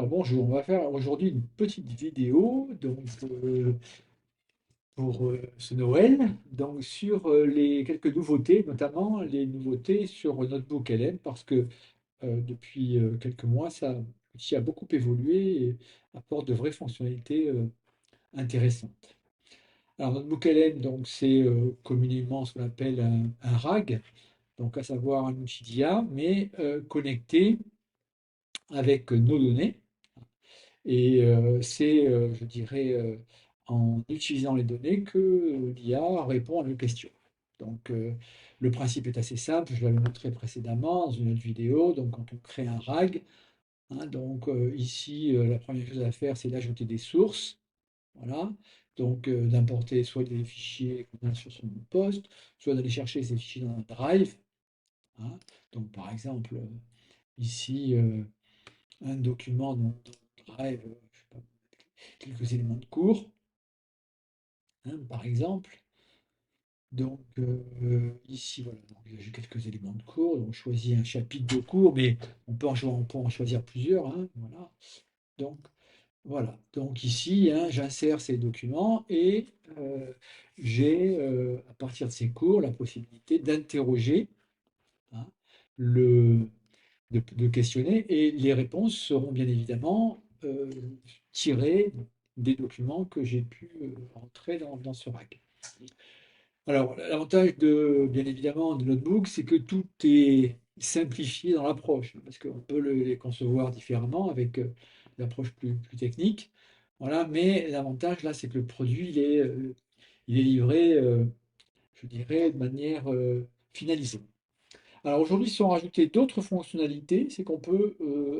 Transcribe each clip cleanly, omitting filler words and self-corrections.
Alors bonjour, on va faire aujourd'hui une petite vidéo pour ce Noël sur les quelques nouveautés, notamment les nouveautés sur Notebook LM parce que depuis quelques mois, l'outil a beaucoup évolué et apporte de vraies fonctionnalités intéressantes. Alors Notebook LM, c'est communément ce qu'on appelle un RAG, donc à savoir un outil d'IA, mais connecté avec nos données. Et je dirais, en utilisant les données que l'IA répond à nos questions. Donc, le principe est assez simple, je l'avais montré précédemment dans une autre vidéo. Donc, quand on crée un RAG, hein, ici, la première chose à faire, c'est d'ajouter des sources. Voilà. Donc, d'importer soit des fichiers qu'on a sur son poste, soit d'aller chercher ces fichiers dans un drive, hein. Donc, par exemple, ici, un document dans Drive, je sais pas, quelques éléments de cours, hein, par exemple. Donc ici, voilà, donc, j'ai quelques éléments de cours. Donc, on choisit un chapitre de cours, mais on peut en choisir plusieurs, hein, voilà. Donc voilà. Donc ici, hein, j'insère ces documents et j'ai, à partir de ces cours, la possibilité d'interroger, hein, le, de questionner, et les réponses seront bien évidemment tirées des documents que j'ai pu entrer dans ce RAC. Alors, l'avantage bien évidemment, de Notebook, c'est que tout est simplifié dans l'approche, parce qu'on peut les concevoir différemment avec une approche plus technique. Voilà, mais l'avantage là, c'est que le produit, il est livré, je dirais, de manière finalisée. Alors aujourd'hui, si on rajoutait d'autres fonctionnalités, c'est qu'on peut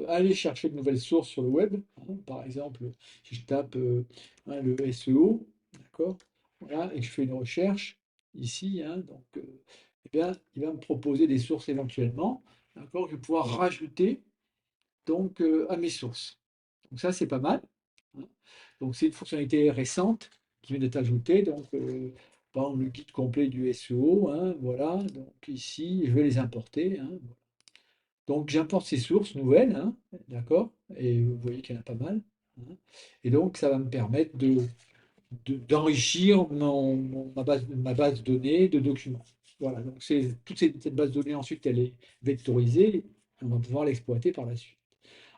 aller chercher de nouvelles sources sur le web, hein. Par exemple, si je tape hein, le SEO, d'accord, voilà, et que je fais une recherche ici, hein, eh bien, il va me proposer des sources éventuellement, d'accord, que je vais pouvoir rajouter à mes sources. Donc ça, c'est pas mal, hein. Donc c'est une fonctionnalité récente qui vient d'être ajoutée. Par exemple, le guide complet du SEO, hein, voilà. Donc ici, je vais les importer, hein. Donc j'importe ces sources nouvelles, hein, d'accord? Et vous voyez qu'il y en a pas mal, hein. Et donc ça va me permettre d'enrichir ma base de données de documents. Voilà, donc cette base de données ensuite elle est vectorisée et on va pouvoir l'exploiter par la suite.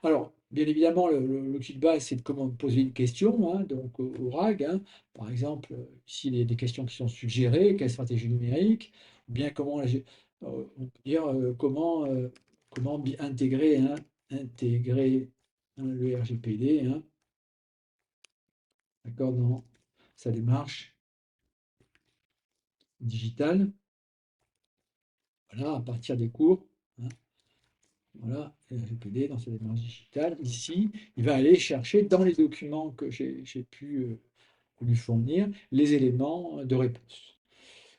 Alors, bien évidemment, l'outil de base, c'est de comment poser une question, hein, au RAG, hein. Par exemple, ici, il y a des questions qui sont suggérées, quelle stratégie numérique, ou bien on peut dire comment intégrer, hein, le RGPD, hein, d'accord, dans sa démarche digitale, voilà, à partir des cours, hein. Voilà, RGPD dans sa démarche digitale. Ici, il va aller chercher dans les documents que j'ai pu lui fournir les éléments de réponse.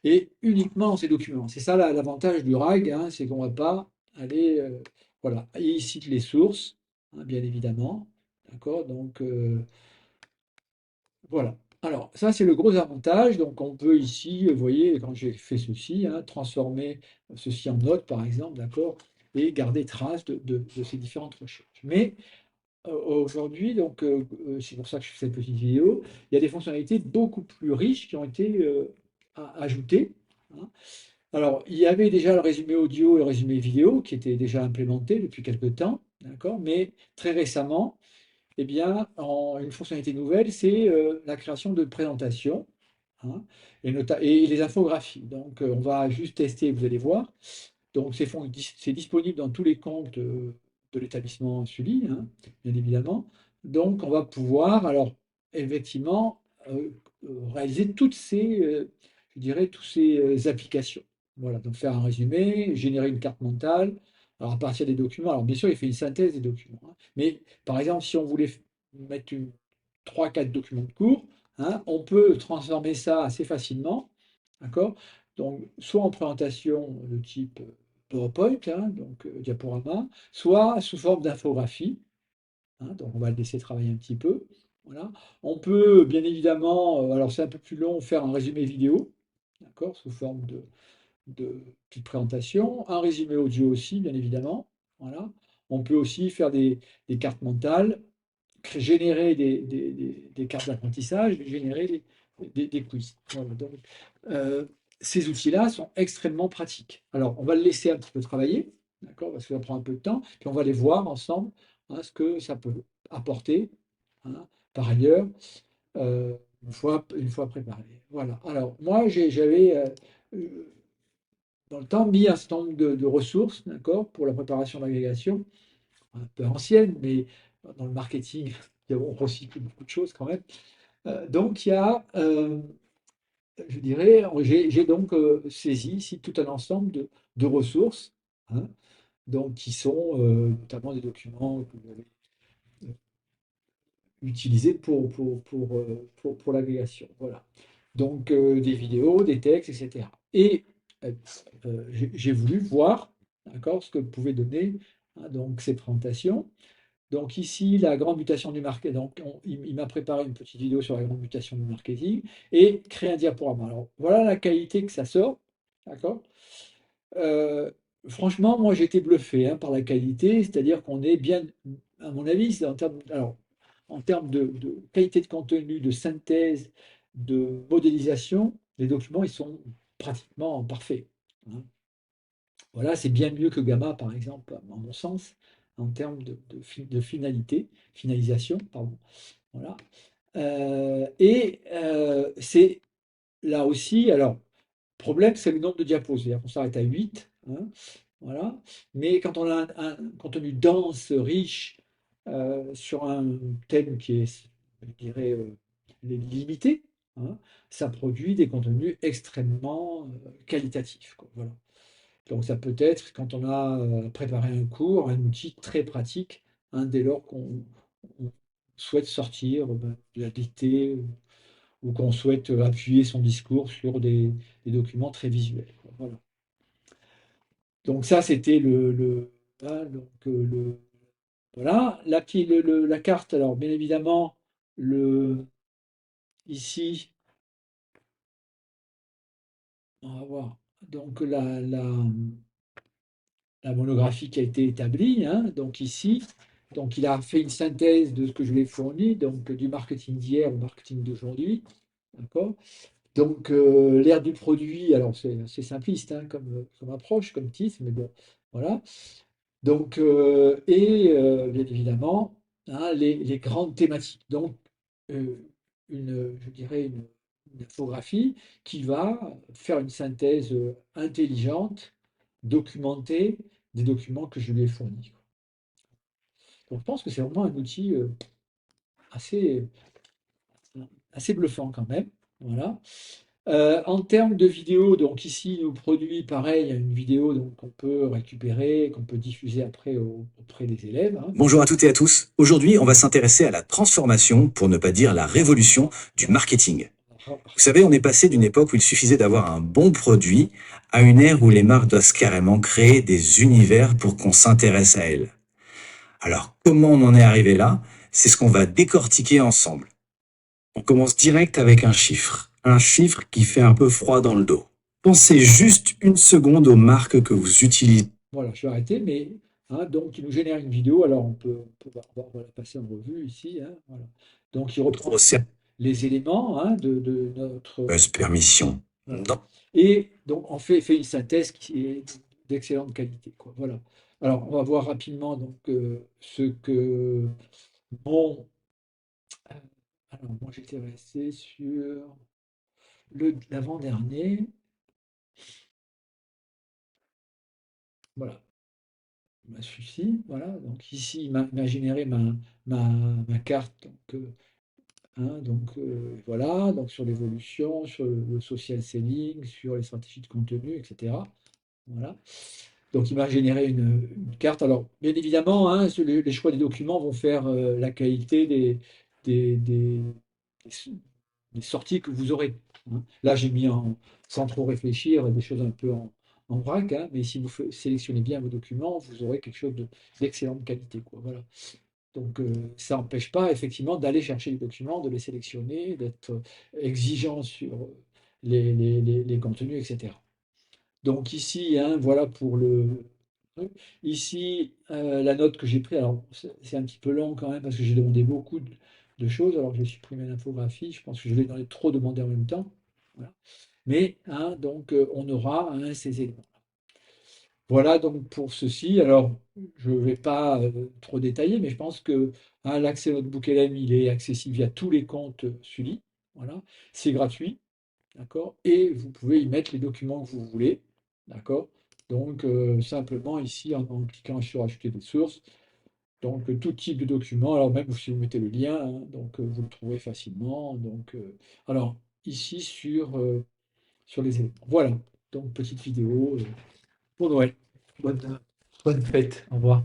Et uniquement dans ces documents. C'est ça l'avantage du RAG, hein, c'est qu'on ne va pas aller. Voilà. Et il cite les sources, hein, bien évidemment. D'accord. Voilà. Alors, ça, c'est le gros avantage. Donc, on peut ici, vous voyez, quand j'ai fait ceci, hein, transformer ceci en note, par exemple, d'accord, et garder trace de ces différentes recherches. Mais aujourd'hui, c'est pour ça que je fais cette petite vidéo, il y a des fonctionnalités beaucoup plus riches qui ont été ajoutées, hein. Alors, il y avait déjà le résumé audio et le résumé vidéo qui étaient déjà implémentés depuis quelque temps, d'accord, mais très récemment, eh bien, une fonctionnalité nouvelle, c'est la création de présentations, hein, et les infographies. Donc, on va juste tester, vous allez voir. Donc, c'est disponible dans tous les comptes de l'établissement Sully, hein, bien évidemment. Donc, on va pouvoir, alors, effectivement, réaliser je dirais, toutes ces applications. Voilà, donc faire un résumé, générer une carte mentale, alors à partir des documents. Alors, bien sûr, il fait une synthèse des documents, hein. Mais, par exemple, si on voulait mettre 3-4 documents de cours, hein, on peut transformer ça assez facilement, d'accord? Donc, soit en présentation de type PowerPoint, hein, diaporama, soit sous forme d'infographie, hein, donc on va le laisser travailler un petit peu. Voilà. On peut bien évidemment, alors c'est un peu plus long, faire un résumé vidéo, d'accord, sous forme de petite présentation, un résumé audio aussi, bien évidemment. Voilà. On peut aussi faire des cartes mentales, générer des cartes d'apprentissage, générer des quiz. Voilà, donc, euh, ces outils-là sont extrêmement pratiques. Alors, on va le laisser un petit peu travailler, d'accord, parce que ça prend un peu de temps, puis on va aller voir ensemble, hein, ce que ça peut apporter, hein, par ailleurs, euh, une fois préparé. Voilà. Alors, moi, j'avais dans le temps mis un certain nombre de ressources, d'accord, pour la préparation de l'agrégation, un peu ancienne, mais dans le marketing, on recycle beaucoup de choses quand même. Donc, il y a, je dirais, j'ai donc saisi ici tout un ensemble de ressources, hein, donc, qui sont notamment des documents que vous avez utilisés pour l'agrégation. Voilà. Donc, des vidéos, des textes, etc. Et j'ai voulu voir, d'accord, ce que pouvaient donner, hein, donc, ces présentations. Donc ici, la grande mutation du marketing. Donc il m'a préparé une petite vidéo sur la grande mutation du marketing et créé un diaporama. Alors voilà la qualité que ça sort, d'accord? Euh, Franchement, moi j'ai été bluffé, hein, par la qualité, c'est-à-dire qu'on est bien, à mon avis, c'est en termes de qualité de contenu, de synthèse, de modélisation, les documents ils sont pratiquement parfaits, hein. Voilà, c'est bien mieux que Gamma, par exemple, à mon sens, en termes de finalité, finalisation, pardon. Voilà. C'est là aussi, alors, le problème, c'est le nombre de diapos. C'est-à-dire qu'on s'arrête à 8, hein, voilà. Mais quand on a un contenu dense, riche, sur un thème qui est, je dirais, limité, hein, ça produit des contenus extrêmement qualitatifs, quoi. Voilà. Donc ça peut être, quand on a préparé un cours, un outil très pratique, hein, dès lors qu'on souhaite sortir de la dictée ou qu'on souhaite appuyer son discours sur des documents très visuels, quoi. Voilà. Donc ça, c'était hein, donc, voilà. La carte, alors bien évidemment, ici, on va voir. Donc la monographie qui a été établie, hein, donc ici. Donc il a fait une synthèse de ce que je lui ai fourni, donc du marketing d'hier au marketing d'aujourd'hui. D'accord. Donc l'ère du produit, alors c'est simpliste, hein, comme approche, comme titre, mais bon, voilà. Donc, bien évidemment, hein, les grandes thématiques. Donc, euh, je dirais une infographie qui va faire une synthèse intelligente, documentée des documents que je lui ai fournis. Donc, je pense que c'est vraiment un outil assez, assez bluffant quand même. Voilà. En termes de vidéo, donc ici, nos produits, pareil, il y a une vidéo qu'on peut récupérer, qu'on peut diffuser après auprès des élèves, hein. Bonjour à toutes et à tous. Aujourd'hui, on va s'intéresser à la transformation, pour ne pas dire la révolution, du marketing. Vous savez, on est passé d'une époque où il suffisait d'avoir un bon produit à une ère où les marques doivent carrément créer des univers pour qu'on s'intéresse à elles. Alors, comment on en est arrivé là? C'est ce qu'on va décortiquer ensemble. On commence direct avec un chiffre. Un chiffre qui fait un peu froid dans le dos. Pensez juste une seconde aux marques que vous utilisez. Voilà, je vais arrêter, mais hein, donc il nous génère une vidéo, alors on va la passer en revue ici, hein, voilà. Donc il reprend les éléments, hein, de notre... Permission. Voilà. Non. Et donc on fait une synthèse qui est d'excellente qualité, quoi. Voilà. Alors on va voir rapidement donc ce que... Bon, alors moi j'étais resté sur l'avant-dernier. Voilà, celui-ci, voilà. Donc ici, il m'a généré ma carte. Voilà, donc sur l'évolution, sur le social selling, sur les stratégies de contenu, etc. Voilà. Donc il m'a généré une carte. Alors, bien évidemment, hein, les choix des documents vont faire la qualité des, des- des sorties que vous aurez, hein. Là, j'ai mis sans trop réfléchir, des choses un peu en vrac, hein, mais si vous sélectionnez bien vos documents, vous aurez quelque chose d'excellente qualité, quoi. Voilà. Donc, ça n'empêche pas effectivement d'aller chercher les documents, de les sélectionner, d'être exigeant sur les contenus, etc. Donc ici, hein, voilà pour Oui. Ici, la note que j'ai prise, alors c'est un petit peu long quand même parce que j'ai demandé beaucoup de choses, alors que j'ai supprimé l'infographie, je pense que je vais en ai trop demandé en même temps. Voilà. Mais hein, donc on aura hein, ces éléments. Voilà donc pour ceci. Alors, je ne vais pas trop détailler, mais je pense que hein, l'accès Notebook LM, il est accessible via tous les comptes Sully. Voilà. C'est gratuit. D'accord? Et vous pouvez y mettre les documents que vous voulez. D'accord? Donc, simplement ici, en cliquant sur Ajouter des sources, donc tout type de document, alors même si vous mettez le lien, hein, donc vous le trouvez facilement. Donc, alors, ici sur les éléments. Voilà. Donc, petite vidéo pour Noël. Bonne, bonne fête. Au revoir.